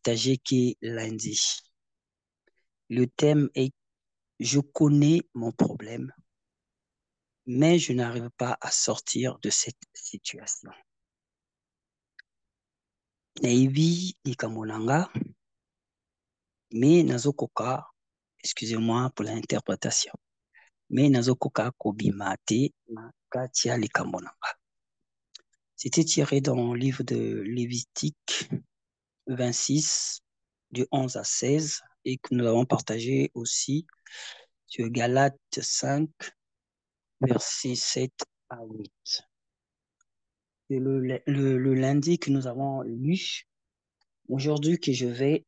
partager qui est lundi. Le thème est je connais mon problème, mais je n'arrive pas à sortir de cette situation. Naibi Nikamonanga, mais nazokoka, excusez-moi pour l'interprétation, mais nazokoka kobimate na katia likamonanga. C'était tiré dans le livre de Lévitique 26, du 11 à 16, et que nous avons partagé aussi sur Galates 5, versets 7 à 8. Et le lundi que nous avons lu, aujourd'hui que je vais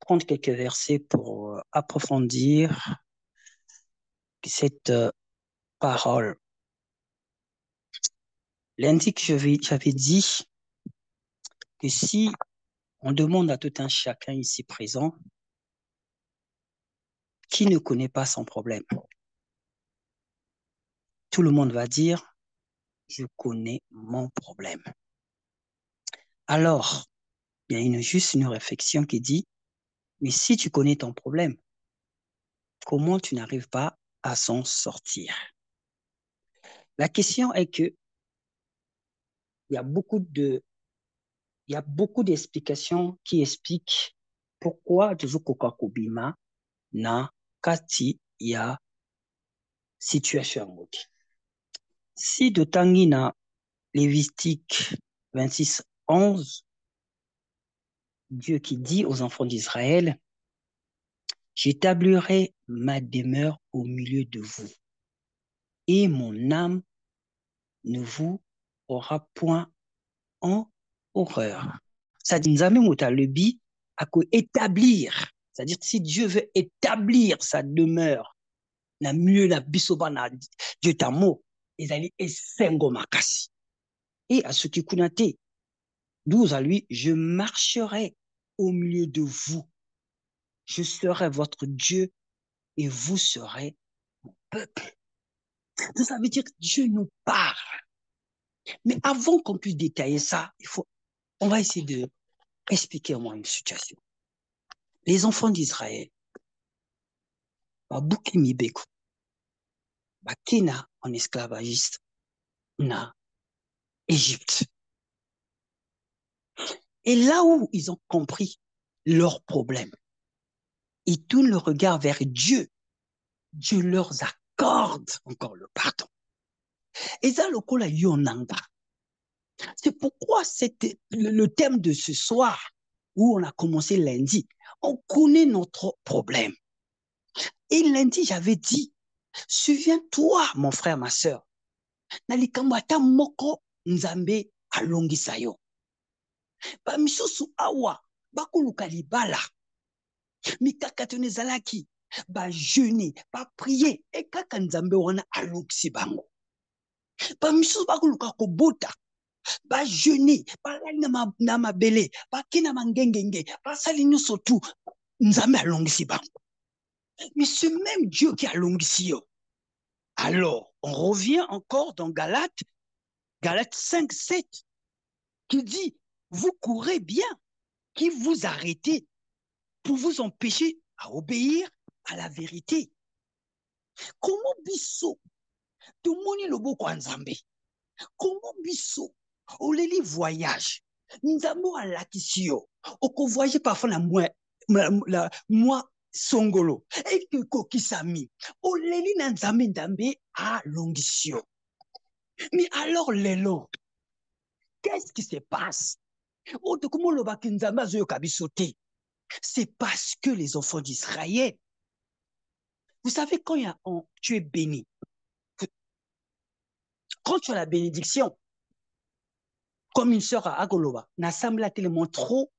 prendre quelques versets pour approfondir cette parole. Lundi que j'avais dit que si on demande à tout un chacun ici présent, qui ne connaît pas son problème? Tout le monde va dire, je connais mon problème. Alors, il y a juste une réflexion qui dit, mais si tu connais ton problème, comment tu n'arrives pas à s'en sortir? La question est que il y a beaucoup d'explications qui expliquent pourquoi Tuzuko Kobima na kati ya situation ngoti. Si de tangi na Lévitique 26, 11, Dieu qui dit aux enfants d'Israël, j'établirai ma demeure au milieu de vous et mon âme ne vous aura point en horreur. Ça dit, Nzambe Motalebi a établir. C'est-à-dire, si Dieu veut établir sa demeure, na mieux na bisoba na Dieu tamo, ils allaient esengo makasi. Et à ce qui kunate, 12 à lui, je marcherai au milieu de vous. Je serai votre Dieu et vous serez mon peuple. Donc, ça veut dire que Dieu nous parle. Mais avant qu'on puisse détailler ça, on va essayer de expliquer au moins une situation. Les enfants d'Israël, Babuki Mibeko, Bakina en esclavagiste, na Égypte. Et là où ils ont compris leurs problèmes, ils tournent le regard vers Dieu. Dieu leur accorde encore le pardon. Et ça, le kola yonanga. C'est pourquoi le thème de ce soir, où on a commencé lundi, on connaît notre problème. Et lundi, j'avais dit, souviens-toi, mon frère, ma soeur, nalikamwata moko nzambe alongisa yo. Ba misusu awa, bakuluka libala. Mikakato nezalaki, ba jeûner, ba prier, et kaka nzambe wana alongisi bango. Ba misusu bakuluka kobota, ba jeûner, ba lali na mabele, ba kina mangengenge, ba sali nyonso tu, nzambe alongisi bango. Mais ce même Dieu qui a longisi yo. Alors, on revient encore dans Galates 5, 7, qui dit, vous courez bien, qui vous arrêtez pour vous empêcher à obéir à la vérité. Comment biso, tout le monde lobo kwa nzambe? Comment biso, oleli voyage, nzambo alakisi yo, oko voyage parfois la moi songolo, et que kokisami, oleli na nzambe ndambe a longisio. Mais alors lelo, qu'est-ce qui se passe? C'est parce que les enfants d'Israël, vous savez, quand tu es béni, quand tu as la bénédiction, comme une sœur à Agoloba, n'assemble tellement trop,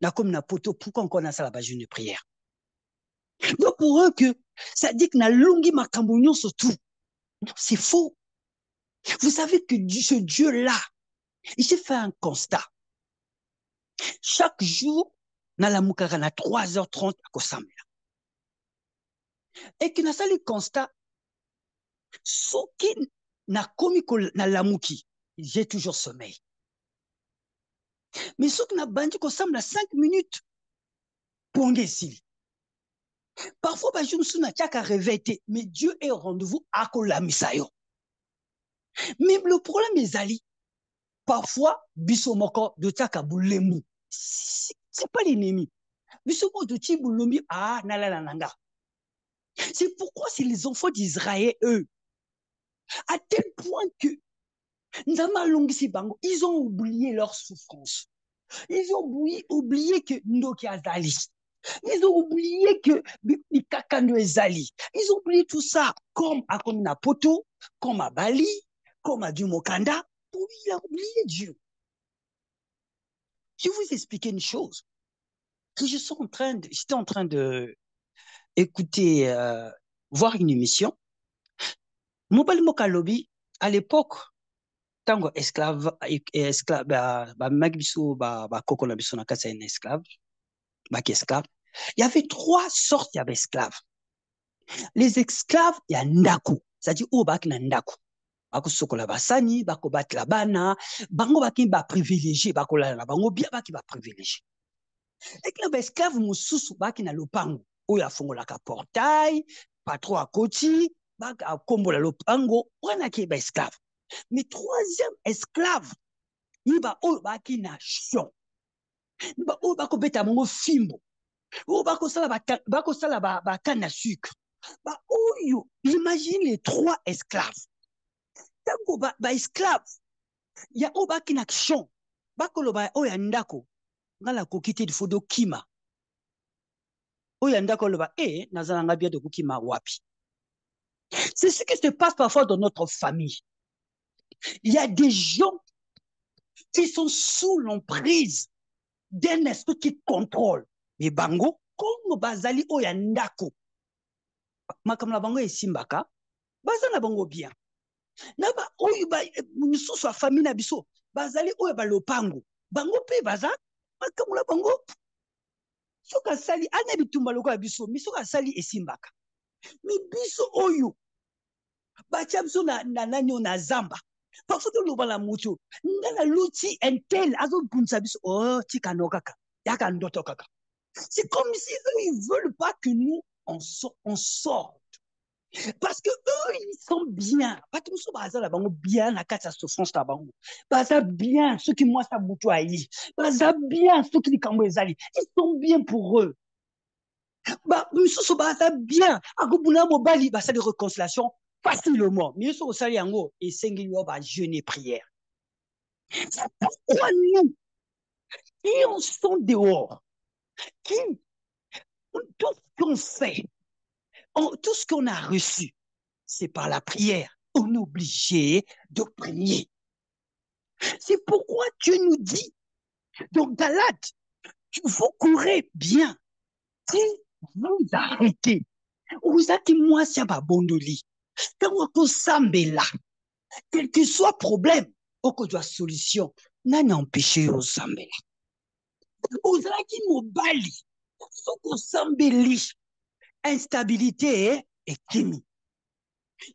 n'a comme na poto, pourquoi encore n'a ça la base de prière? Donc pour eux que ça dit que na longi makambonyo surtout, c'est faux. Vous savez que ce Dieu-là, il s'est fait un constat. Chaque jour, na la moukara na 3h30 à Kosamla. Et que na ça le constat, ce qui n'a commis na la mouki, j'ai toujours sommeil. Mais ce qui n'a bandi qu'on semble à 5 minutes pour un ici. Parfois, je me suis dit qu'à réveiller, mais Dieu est au rendez-vous à Kolamisayo. Mais le problème est Ali. Parfois, bisomoko de Takaboulemu. C'est pas l'ennemi. Bisomoko de Tiboulomi, ah, nalalananga. C'est pourquoi c'est les enfants d'Israël, eux, à tel point que ils ont oublié leur souffrance. Ils ont oublié que Ndoki Azali. Ils ont oublié que Mikakando Ezali. Ils ont oublié tout ça, comme à Komina Poto, comme à Bali, comme à Dumokanda. Il a oublié Dieu. Je vais vous expliquer une chose. J'étais en train de écouter, voir une émission. Mobile Mokalobi, à l'époque, tango esclave, magbiso, koko na biso na kasa un esclave, esclave. Il y avait trois sortes d'esclaves. Les esclaves, il y a ndaku, c'est-à-dire au bak na ndaku. Bako sokola basani, bako batla bana, bango baki ba privilégié, bako la na bango bien baki ba privilégié. Et que les esclaves mususu baki na lopango, oya fongola ka portail, patro à koti, baka kombola lopango, wana ki ba esclave. Mais troisième esclave, il va au baki na chion. Il va au bako beta mongo fimbo. Au bako sala ba canne à sucre. Bah, oh, imagine les trois esclaves. Tango ba esclave, il y a au baki na chion. Bako lo ba o ya ndako. Ngala ko kiti fodo kima. O ya ndako lo ba nazala ngabia de kima wapi. C'est ce qui se passe parfois dans notre famille. Il y a des gens qui sont sous l'emprise d'un esprit qui contrôle. Mais bango, comme bazali oyandako, makamla bango e simbaka, bazana bango bien. Naba oyo ba mususu famille na biso, bazali oyo ba lopango, bango pe baza, makamla bango. Soka sali ana bitumba loko ya biso, misoka sali e simbaka. Mi biso oyo, bacha biso na nani na zamba. Parfois, tu as la moto, ngana luti entel, azo bunsa biso, oh, tikanokaka, yakandotokaka. C'est comme si eux, ils ne veulent pas que nous, on sorte. Parce que eux, ils sont bien. Pas que nous sommes bien, la carte à souffrance, là bas bien, ceux qui moi, ça boutoie, bas bien, ceux qui disent ils sont bien pour eux. Bah, nous sommes bien. À Gobuna Mobali, bah, ça de réconciliation, facilement. Mais ils sont au Saliango et Senguio, bah, jeûner prière. C'est pourquoi nous, qui on sont dehors, qui, tout ce qu'on fait, tout ce qu'on a reçu, c'est par la prière. On est obligé de prier. C'est pourquoi Dieu nous dit, dans Galate, vous courez bien. Si vous arrêtez, vous êtes moi, c'est pas bon de lit. Quand on s'embête là, quel que soit le problème, on doit solution. N'a empêché au s'embête là. Vous êtes mobile, faut qu'on s'embête. Instabilité et kimi.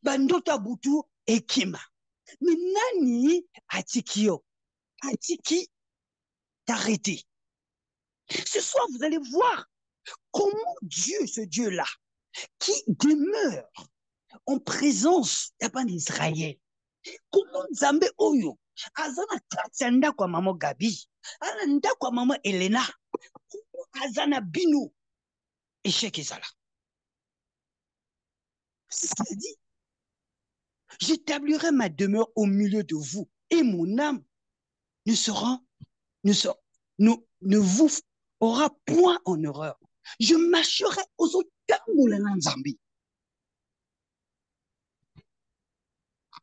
Bandota butu et kima. Mais nani atikio? Atiki t'arrêter. Ce soir, vous allez voir comment Dieu, ce Dieu-là, qui demeure en présence d'Israël, comment Zambé Oyo, Azana Katsanda kwa maman Gabi, Ananda kwa maman Elena, Azana Bino, échec et ça là. C'est ce qu'il dit. J'établirai ma demeure au milieu de vous et mon âme ne vous aura point en horreur. Je marcherai aux autres Zambie.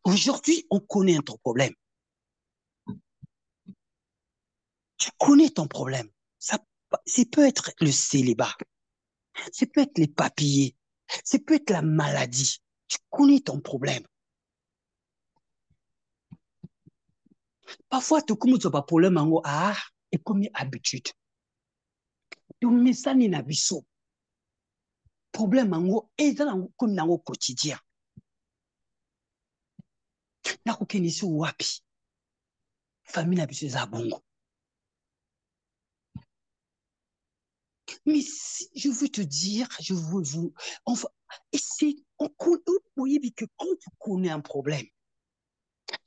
Aujourd'hui, on connaît ton problème. Tu connais ton problème. Ça peut être le célibat. Ça peut être les papiers. Ça peut être la maladie. Tu connais ton problème. Parfois, tu connais ton problème, et comme habitude. Tu mets ça dans la vie. Problème, et comme dans le quotidien. Nakokeni si wapi. Famille na biso za bongo. Mais si je veux te dire, je veux vous, enfin, et c'est, vous voyez que quand tu connais un problème,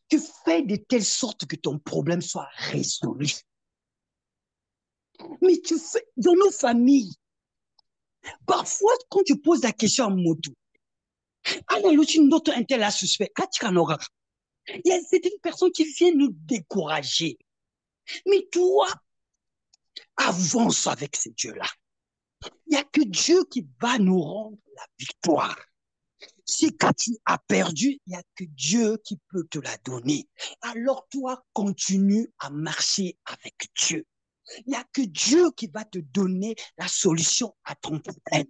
tu fais de telle sorte que ton problème soit résolu. Mais tu fais, dans nos familles, parfois, quand tu poses la question à moto, il y a certaines personnes qui viennent nous décourager. Mais toi, avance avec ces dieux-là. Il n'y a que Dieu qui va nous rendre la victoire. Si que tu as perdu, il n'y a que Dieu qui peut te la donner. Alors toi, continue à marcher avec Dieu. Il n'y a que Dieu qui va te donner la solution à ton problème.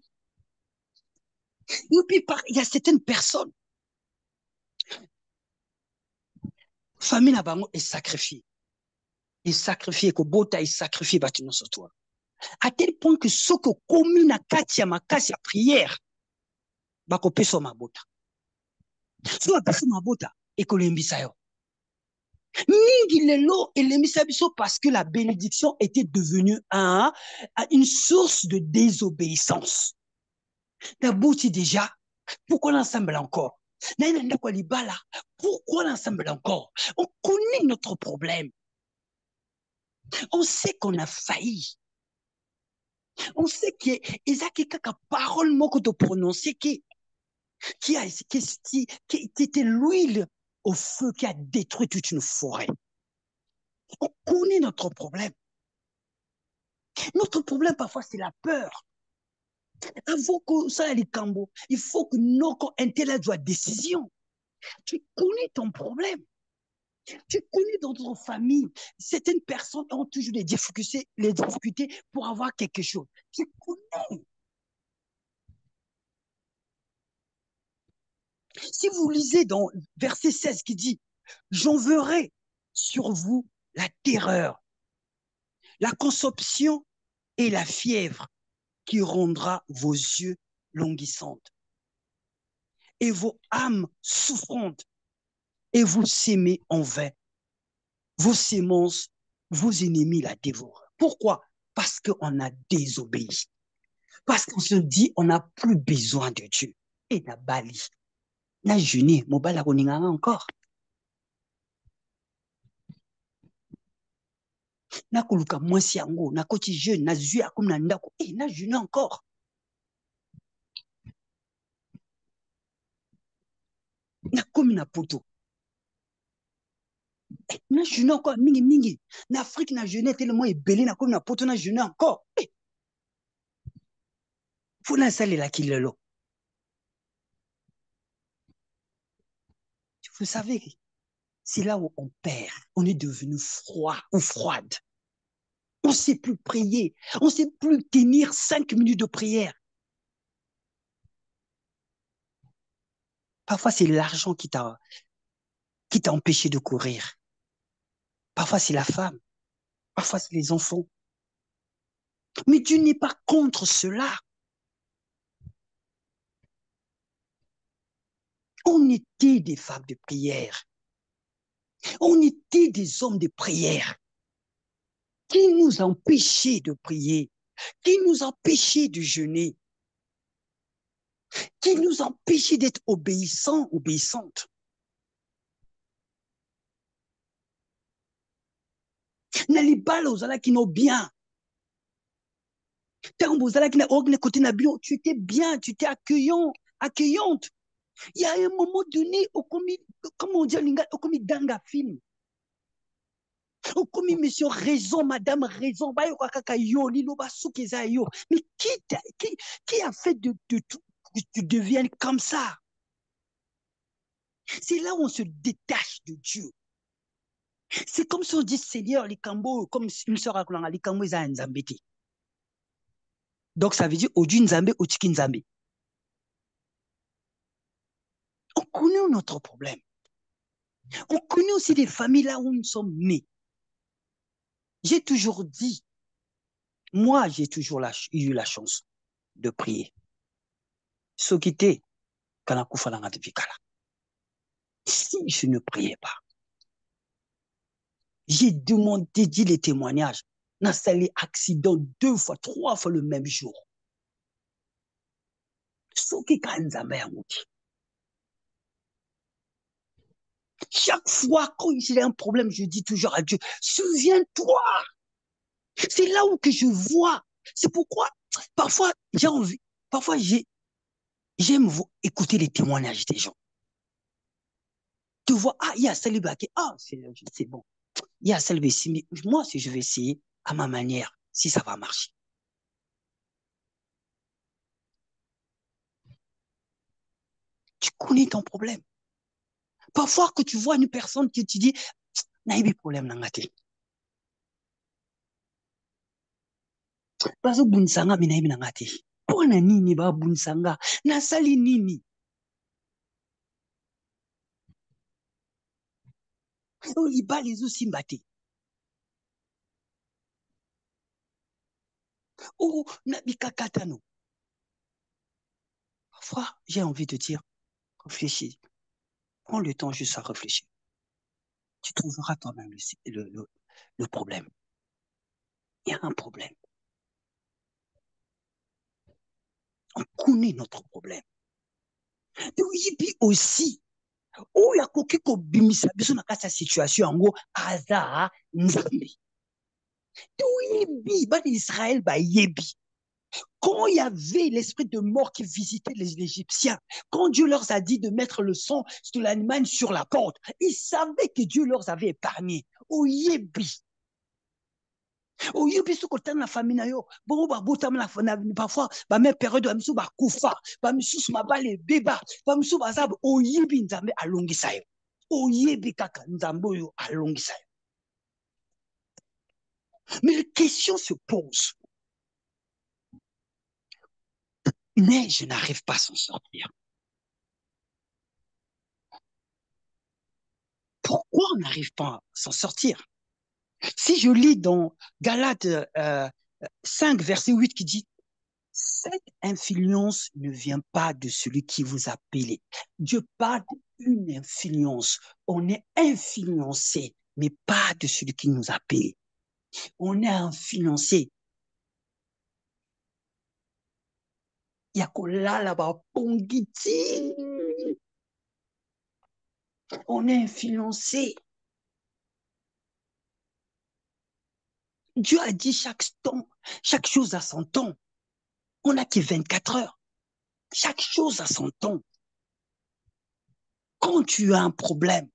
Et puis, il y a certaines personnes, famille Nabango est sacrifiée. Il sacrifie, que Bota est sacrifié, bâtiment sur toi. À tel point que ce que commis na kati ya makasi ya prière, bakopesa mabota. So bapesa mabota, ekolembisa yo. Mingi lelo elembisa biso parce que la bénédiction était devenue une source de désobéissance. Nabouti déjà, pourquoi l'ensemble encore? Pourquoi l'ensemble encore? On connaît notre problème. On sait qu'on a failli. On sait que ezaki kaka parole moko de prononcer qui était l'huile au feu qui a détruit toute une forêt. On connaît notre problème. Notre problème parfois c'est la peur. Avant que ça aille cambo, il faut que notre intellect soit décision. Tu connais ton problème. Tu connais dans ton famille, certaines personnes ont toujours les difficultés pour avoir quelque chose. Tu connais. Si vous lisez dans verset 16 qui dit, j'enverrai sur vous la terreur, la consomption et la fièvre qui rendra vos yeux languissantes et vos âmes souffrantes et vous s'aimez en vain. Vos semences, vos ennemis la dévorent. Pourquoi? Parce qu'on a désobéi. Parce qu'on se dit, on n'a plus besoin de Dieu. Et na bali. Na jeûné, mon bala encore. Na kuluka mwasi yango, na koti jeune, na zui akum na ndako. Et na jeûné encore. Na komi na poto. Na jeûné encore, mingi mingi. Na Afrique na jeûné tellement ebelé, na komi na poto, na jeûné encore. Faut na sali la kilelo. Vous savez, c'est là où on perd. On est devenu froid ou froide. On ne sait plus prier. On ne sait plus tenir 5 minutes de prière. Parfois, c'est l'argent qui t'a empêché de courir. Parfois, c'est la femme. Parfois, c'est les enfants. Mais Dieu n'est pas contre cela. On était des femmes de prière. On était des hommes de prière. Qui nous empêchait de prier? Qui nous empêchait de jeûner? Qui nous empêchait d'être obéissants, obéissantes? Nalibala ozala qui n'ont bien. Tu étais bien, tu étais accueillante. Il y a un moment donné, comment on dit, au commis danga film. Au commis monsieur raison, madame raison, mais qui a fait de tout que tu deviennes comme ça? C'est là où on se détache de Dieu. C'est comme si on dit, Seigneur, les Cambo, comme une sœur à Kolanga, les Cambo, ils ont un Zambéti. Donc ça veut dire, Odu Nzambe, Otiki Nzambe. On connaît notre problème. On connaît aussi des familles là où nous sommes nés. J'ai toujours dit, moi, j'ai toujours eu la chance de prier. Sokite, Kanakufa Langa de Vikala. Si je ne priais pas, j'ai demandé, dit les témoignages. Nasali accident 2 fois, 3 fois le même jour. Soki kanzambe ya mouti. Chaque fois qu'il y a un problème, je dis toujours à Dieu, souviens-toi. C'est là où que je vois. C'est pourquoi, parfois, j'ai envie, parfois, j'aime écouter les témoignages des gens. Tu vois, ah, il y a Salibaki, ah, c'est bon. Il y a Salibaki, moi, si je vais essayer à ma manière, si ça va marcher. Tu connais ton problème. Parfois, que tu vois une personne qui te dit, n'a pas de problème dans la tête. Parce que bunsanga mina ibi na ngati. Pona nini ba bunsanga? Nasali nini? Olibali zo simbate. Oh, nabikakatano. Parfois, j'ai envie de dire, réfléchis. Prends le temps juste à réfléchir. Tu trouveras toi-même le problème. Il y a un problème. On connaît notre problème. Et puis aussi, oh, il y a quelqu'un qui bimisa biso na kasa situation ango aza nzambe. Yebi, ban Israël ba yebi. Quand il y avait l'esprit de mort qui visitait les Égyptiens, quand Dieu leur a dit de mettre le sang de l'animal sur la porte, ils savaient que Dieu leur avait épargné. Oh yebi. Oh yebi ce côté de la famille na yo. Bon ba botam la parfois ba même période ba misu ba kufa, ba misu ma ba le beba, ba misu ba zab oh yebi nzambe alongisa yo. Oh yebi kaka nzambe yo alongisa yo. Mais la question se pose. Mais je n'arrive pas à s'en sortir. Pourquoi on n'arrive pas à s'en sortir? Si je lis dans Galates 5, verset 8 qui dit, cette influence ne vient pas de celui qui vous a appelé. Dieu parle d'une influence. On est influencé, mais pas de celui qui nous a appelé. On est influencé. On est influencé. Dieu a dit chaque temps, chaque chose a son temps. On n'a que 24 heures. Chaque chose a son temps. Quand tu as un problème,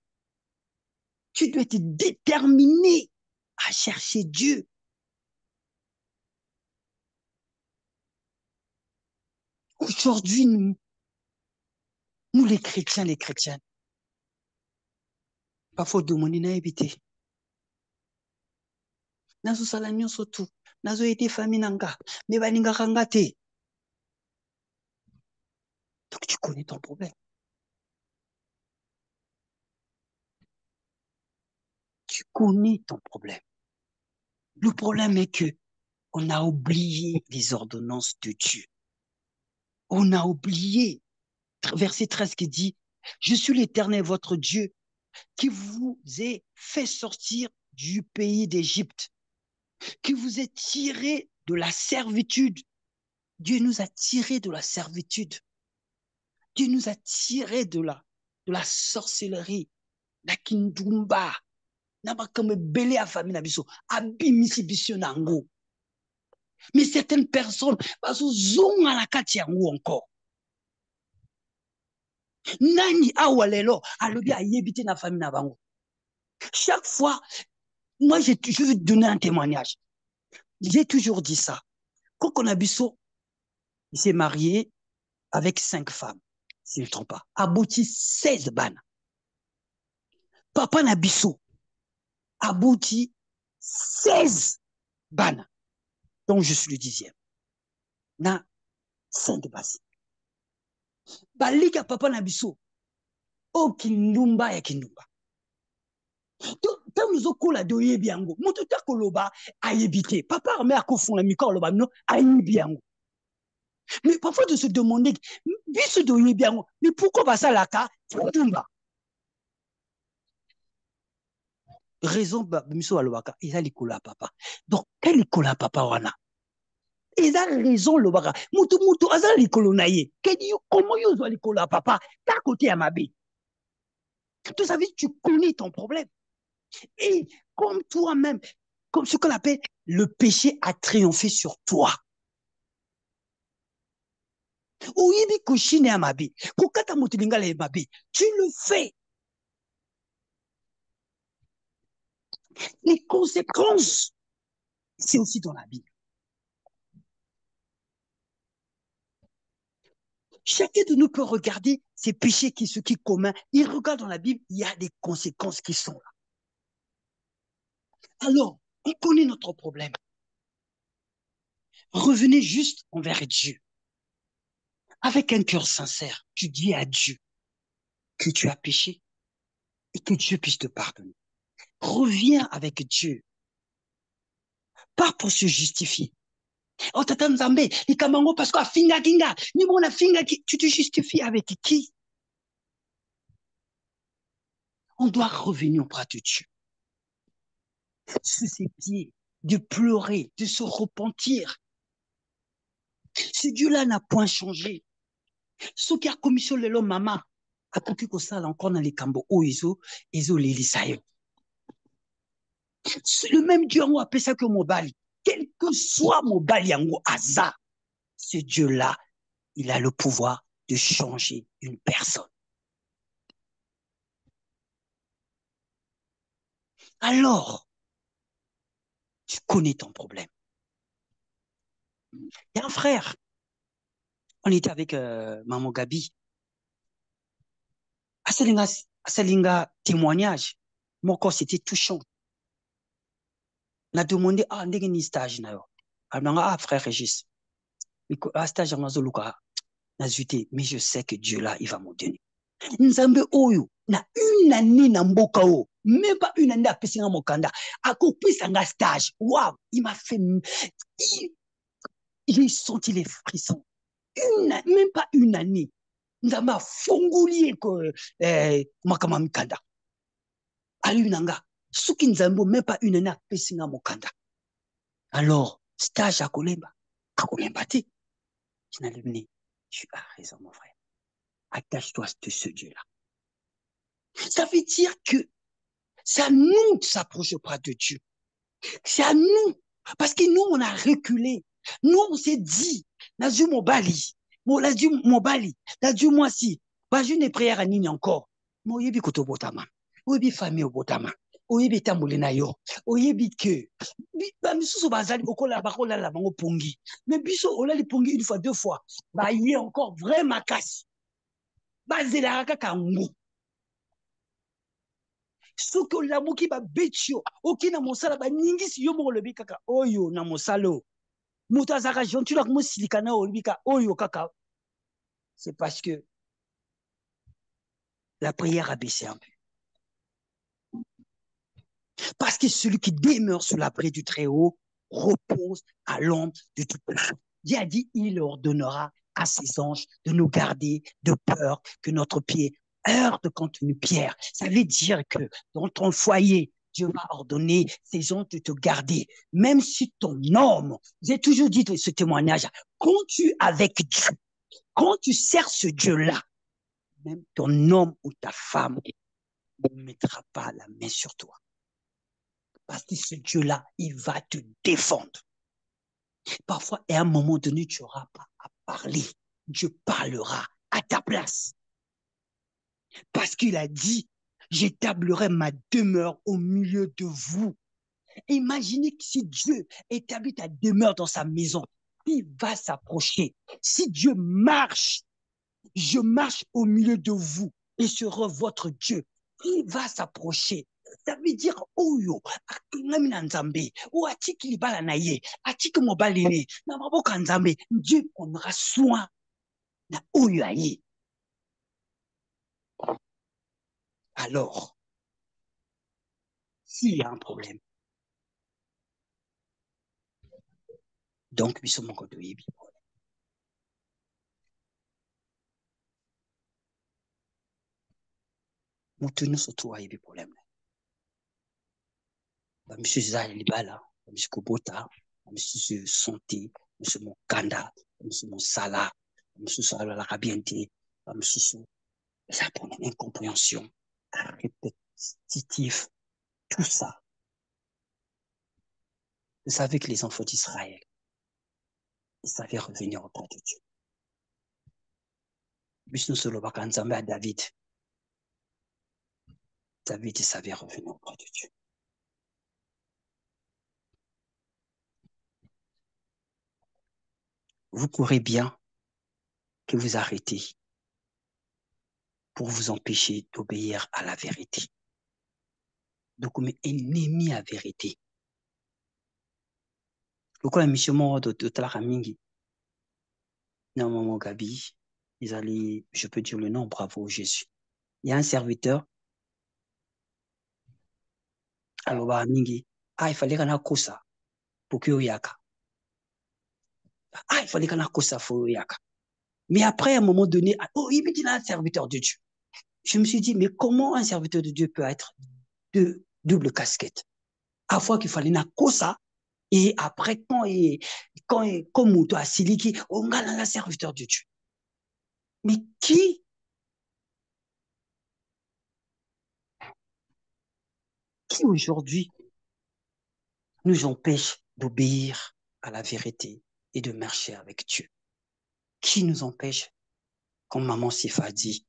tu dois être déterminé à chercher Dieu. Aujourd'hui, nous les chrétiens, parfois demander na éviter. Nazo sala nyonso tu, nazo ete famille nanga, mais baninga kanga te. Donc tu connais ton problème. Tu connais ton problème. Le problème est que on a oublié les ordonnances de Dieu. On a oublié, verset 13 qui dit, je suis l'Éternel, votre Dieu, qui vous ait fait sortir du pays d'Égypte, qui vous ait tiré de la servitude. Dieu nous a tirés de la servitude. Dieu nous a tirés de la sorcellerie, la kindumba, nabakame belé à famille nabiso, abimisi biso nango. Mais certaines personnes, baso zonga la kati yango encore. Nani awalelo, alobi ayebite na famille na bango. Chaque fois, moi, je veux te donner un témoignage. J'ai toujours dit ça. Quand on a biso, il s'est marié avec 5 femmes, si je ne me trompe pas. Abouti 16 ban. Papa Nabiso, abouti 16 ban. Donc, je suis le 10e. Na 5 basi. Balika papa Nabiso, o kindumba ya kindumba. Tant nous okola de yebi yango, moto ta koloba ayebite. Papa armé akofuna miko loba no ayebi yango. Mais parfois de se demander, biso de yebi yango, mais pourquoi ba ça la ka kindumba? raison miso alobaka eza likolo ya papa. Donc quel likolo ya papa wana? Eza raison lobaka mutu aza likolo na ye. Comment yo zwa likolo ya papa ta côté ya mabe? Tout ça veut dire tu connais ton problème. Et comme toi-même, comme ce qu'on appelle le péché a triomphé sur toi. Oyebi koshine ya mabe, kokata moto lingala ya mabe, tu le fais. Les conséquences, c'est aussi dans la Bible. Chacun de nous peut regarder ces péchés qui sont communs. Il regarde dans la Bible, il y a des conséquences qui sont là. Alors, on connaît notre problème. Revenez juste envers Dieu. Avec un cœur sincère, tu dis à Dieu que tu as péché et que Dieu puisse te pardonner. Reviens avec Dieu. Pas pour se justifier. Oh, tata Nzambe, likamango parce que finga kinga, ni mona finga ki, tu te justifies avec qui? On doit revenir auprès de Dieu. Sous ses pieds, de pleurer, de se repentir. Ce Dieu-là n'a point changé. Ce qui a commis sur le maman, a coupé que ça encore dans les cambo, oh, ils ont les lisayo. C'est le même Dieu, on appelle ça que Mobali. Quel que soit Mobali, en hasard, ce Dieu-là, il a le pouvoir de changer une personne. Alors, tu connais ton problème. Il y a un frère. On était avec Maman Gabi. Asalinga témoignage. Mon corps, c'était touchant. On a demandé, ah, ndenge ni stage na yo. Ah, frère Régis. Stage en Azoluka. Mais je sais que Dieu là, il va me donner. Nzambe oyo, na une année na mboka o. Même pas une année à Pessinga Mokanda. À couper un stage. Waouh, il m'a fait. J'ai senti les frissons. Même pas une année. Nzambe a fongolié que Makama Mikanda. Alu nanga. Suki Nzambo, même pas une année à Pessinga Mokanda. Alors, stage à Kolemba. À Kolemba, tu as raison, mon frère. Attache-toi de ce Dieu-là. Ça veut dire que c'est à nous de s'approcher auprès de Dieu. C'est à nous. Parce que nous, on a reculé. Nous, on s'est dit, Nazu Mobali, Nazu Mobali, Nazu Mwasi, Baju ne prière à Nini encore. Moyebi koto botama. Oyebi famille au botama. Oyebi tambole na yo. Oyebi que. Bamisuso bazali okola bakola la bango pongi. Mais biso ola li pongi une fois, deux fois. Bah, il est encore vraiment casse. Bazela kaka ngu. Soki olamuki babeti yo oki na mosala baningisi yo moko olobi kaka oyo na mosala o moto azalaka gentil ako mosilika na olobi kaka oyo kaka. C'est parce que la prière a baissé un peu. Parce que celui qui demeure sous l'abri du Très-Haut repose à l'ombre de toute chose. Dieu a dit, il ordonnera à ses anges de nous garder de peur que notre pied heurte contre une pierre. Ça veut dire que dans ton foyer, Dieu va ordonner ses anges de te garder. Même si ton homme, j'ai toujours dit ce témoignage, quand tu es avec Dieu, quand tu sers ce Dieu-là, même ton homme ou ta femme ne mettra pas la main sur toi. Parce que ce Dieu-là, il va te défendre. Parfois, à un moment donné, tu n'auras pas à parler. Dieu parlera à ta place. Parce qu'il a dit, j'établirai ma demeure au milieu de vous. Imaginez que si Dieu établit ta demeure dans sa maison, il va s'approcher. Si Dieu marche, je marche au milieu de vous et sera votre Dieu. Il va s'approcher. Ça veut dire, oyo, ngami na nzambe, ou atiki libala na ye, atiki mobali ne, na maboka nzambe, Dieu prendra soin na oyo aye. Alors, s'il y a un problème, donc, nous sommes encore de yebi. Nous tenons surtout à yebi problème. monsieur Zahir Libala, monsieur Kobota, monsieur Santé, monsieur Mokanda, monsieur Monsala, monsieur Salah Rabiente, monsieur ça pour une incompréhension répétitive, tout ça. Vous savez que les enfants d'Israël, ils savaient revenir auprès de Dieu. Bisous sur le Bakanzambe à David. David, il savait revenir auprès de Dieu. Vous pourrez bien que vous arrêtez pour vous empêcher d'obéir à la vérité. Donc, comme ennemi à vérité. Donc, la mission de Talamingi, dans mon Gabi, ils allaient, je peux dire le nom, bravo Jésus. Il y a un serviteur, alors, Mingi, il fallait qu'on ait ça pour que yaka. Il fallait qu'on ait ça pour yaka. Mais après, à un moment donné, il me dit un serviteur de Dieu. Je me suis dit, mais comment un serviteur de Dieu peut être de double casquette? À fois qu'il fallait na ça, et après, comme Mouto a Siliki, on a un serviteur de Dieu. Mais qui aujourd'hui nous empêche d'obéir à la vérité et de marcher avec Dieu? Qui nous empêche, comme maman Sifa dit,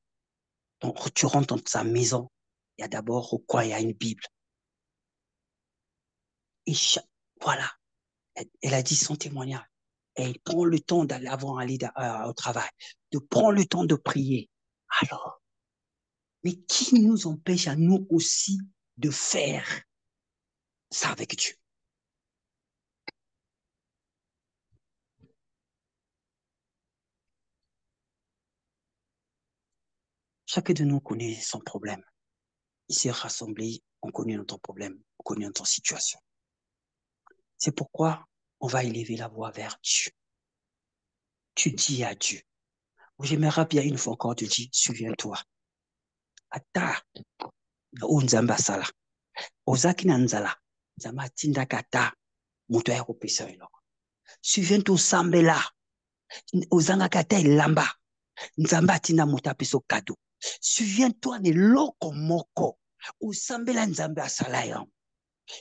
donc tu rentres dans sa maison, il y a d'abord au coin, il y a une Bible. Et voilà, elle a dit son témoignage. Elle prend le temps d'aller avant d'aller au travail, de prendre le temps de prier. Alors, mais qui nous empêche à nous aussi de faire ça avec Dieu? Chacun de nous connaît son problème. Ici rassemblés, on connaît notre problème, on connaît notre situation. C'est pourquoi on va élever la voix vers Dieu. Tu dis à Dieu. J'aimerais bien une fois encore te dire, souviens-toi. Ata, o nzamba sala. Ozaki na nzala. Nzamba tinda kata. Muto ya kopesa ilo. Souviens-toi sambela. Ozanga kata ilamba. Nzamba tinda muto apeso kado. Souviens-toi ne loko moko. Osambela nzambe asala yango.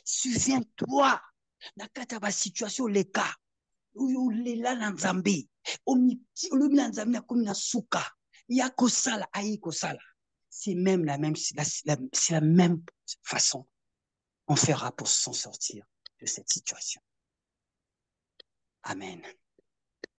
Souviens-toi na kata ba situation leka. Ulela na nzambe. Olobi na nzambe akomi na suka. Ya kosala ayi kosala. C'est même c'est la même façon on fera pour s'en sortir de cette situation. Amen.